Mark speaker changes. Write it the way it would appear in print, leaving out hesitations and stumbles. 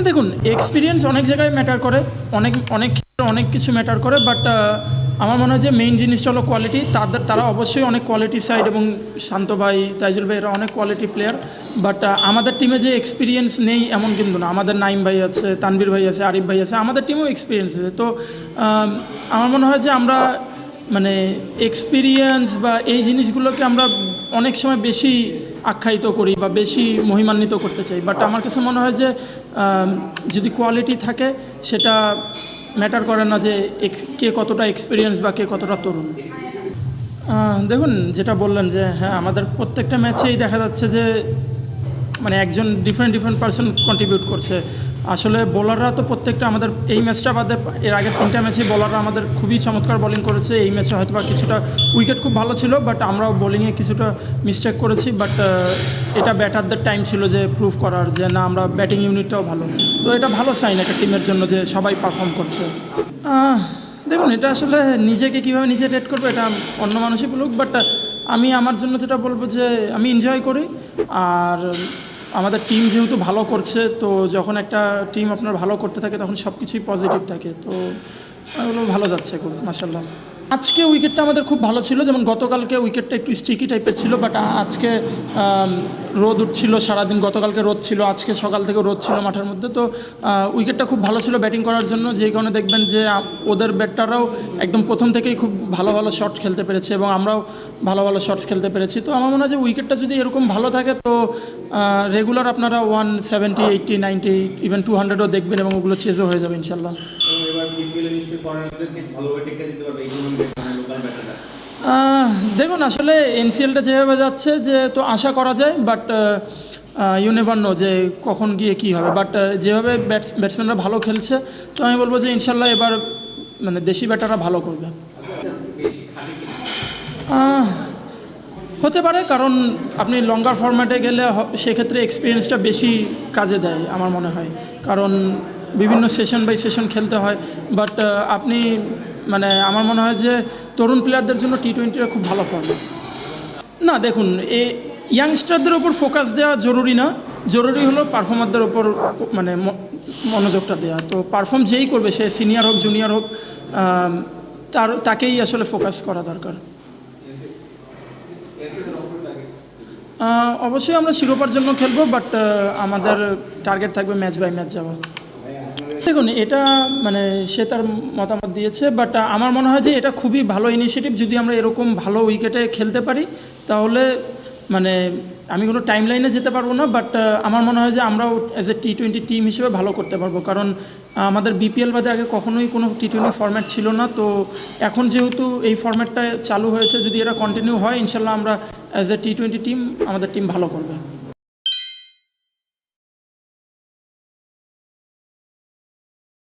Speaker 1: দেখুন, এক্সপিরিয়েন্স অনেক জায়গায় ম্যাটার করে, অনেক অনেক ক্ষেত্রে অনেক কিছু ম্যাটার করে, বাট আমার মনে হয় যে মেইন জিনিসটা হলো কোয়ালিটি। তারা অবশ্যই অনেক কোয়ালিটি সাইড, এবং শান্ত ভাই, তাইজুল ভাই, এরা অনেক কোয়ালিটি প্লেয়ার। বাট আমাদের টিমে যে এক্সপিরিয়েন্স নেই এমন কিন্তু না। আমাদের নাইম ভাই আছে, তানভীর ভাই আছে, আরিফ ভাই আছে, আমাদের টিমেও এক্সপিরিয়েন্স আছে। তো আমার মনে হয় যে আমরা মানে এক্সপিরিয়েন্স বা এই জিনিসগুলোকে আমরা অনেক সময় বেশি আখ্যায়িত করি বা বেশি মহিমান্বিত করতে চাই। বাট আমার কাছে মনে হয় যে যদি কোয়ালিটি থাকে, সেটা ম্যাটার করে না যে কে কতটা এক্সপিরিয়েন্স বা কে কতটা তরুণ। দেখুন, যেটা বললেন যে হ্যাঁ, আমাদের প্রত্যেকটা ম্যাচেই দেখা যাচ্ছে যে মানে একজন ডিফারেন্ট পার্সন কন্ট্রিবিউট করছে। আসলে বোলাররা তো প্রত্যেকটা আমাদের এই ম্যাচটা বাদে এর আগের 3টা ম্যাচেই বোলাররা আমাদের খুবই চমৎকার বোলিং করেছে। এই ম্যাচে হয়তো বা কিছুটা উইকেট খুব ভালো ছিল, বাট আমরাও বোলিংয়ে কিছুটা মিস্টেক করেছি। বাট এটা ব্যাটারদের টাইম ছিল যে প্রুভ করার যে না, আমরা ব্যাটিং ইউনিটটাও ভালো। তো এটা ভালো সাইন একটা টিমের জন্য যে সবাই পারফর্ম করছে। দেখুন, এটা আসলে নিজেকে কীভাবে নিজে রেট করবো এটা অন্য মানুষই বলুক, বাট আমি আমার জন্য যেটা বলবো যে আমি এনজয় করি। আর আমাদের টিম যেহেতু ভালো করছে, তো যখন একটা টিম আপনার ভালো করতে থাকে তখন সব কিছুই পজিটিভ থাকে। তো ওগুলো ভালো যাচ্ছে খুব, মাশাআল্লাহ। আজকে উইকেটটা আমাদের খুব ভালো ছিল, যেমন গতকালকে উইকেটটা একটু স্টিকি টাইপের ছিল, বাট আজকে রোদ উঠছিল সারাদিন। গতকালকে রোদ ছিল, আজকে সকাল থেকে রোদ ছিল মাঠের মধ্যে। তো উইকেটটা খুব ভালো ছিল ব্যাটিং করার জন্য, যেই কারণে দেখবেন যে ওদের ব্যাটাররাও একদম প্রথম থেকেই খুব ভালো ভালো শট খেলতে পেরেছে এবং আমরাও ভালো ভালো শটস খেলতে পেরেছি। তো আমার মনে হয় যে উইকেটটা যদি এরকম ভালো থাকে, তো রেগুলার আপনারা 170, 80, 90, ইভেন 200ও দেখবেন এবং ওগুলো চেজও হয়ে যাবে ইনশাল্লাহ। দেখুন, আসলে এনসিএলটা যেভাবে যাচ্ছে, যে তো আশা করা যায়, বাট ইউ নেভার নো যে কখন গিয়ে কী হবে। বাট যেভাবে ব্যাটসম্যানরা ভালো খেলছে, তো আমি বলবো যে ইনশাল্লাহ এবার মানে দেশি ব্যাটাররা ভালো করবে। হতে পারে, কারণ আপনি লঙ্গার ফরম্যাটে গেলে সেক্ষেত্রে এক্সপিরিয়েন্সটা বেশি কাজে দেয় আমার মনে হয়, কারণ বিভিন্ন সেশন বাই সেশন খেলতে হয়। বাট আপনি মানে আমার মনে হয় যে তরুণ প্লেয়ারদের জন্য টি-20টা খুব ভালো ফর্ম্যাট। না, দেখুন, ইয়াংস্টারদের ওপর ফোকাস দেওয়া জরুরি না, জরুরি হলো পারফর্মারদের ওপর মানে মনোযোগটা দেওয়া। তো পারফর্ম যেই করবে, সে সিনিয়র হোক জুনিয়র হোক, তাকেই আসলে ফোকাস করা দরকার। অবশ্যই আমরা শিরোপার জন্য খেলবো, বাট আমাদের টার্গেট থাকবে ম্যাচ বাই ম্যাচ যাওয়া। দেখুন, এটা মানে সে তার মতামত দিয়েছে, বাট আমার মনে হয় যে এটা খুবই ভালো ইনিশিয়েটিভ। যদি আমরা এরকম ভালো উইকেটে খেলতে পারি, তাহলে মানে আমি কোনো টাইম লাইনে যেতে পারবো না, বাট আমার মনে হয় যে আমরাও অ্যাজ এ টি-20 টিম হিসেবে ভালো করতে পারবো। কারণ আমাদের বিপিএল বাদে আগে কখনোই কোনো টি-20 ফরম্যাট ছিল না। তো এখন যেহেতু এই ফরম্যাটটা চালু হয়েছে, যদি এটা কন্টিনিউ হয়, ইনশাল্লাহ আমরা অ্যাজ এ টি-20 টিম আমাদের টিম ভালো করবে।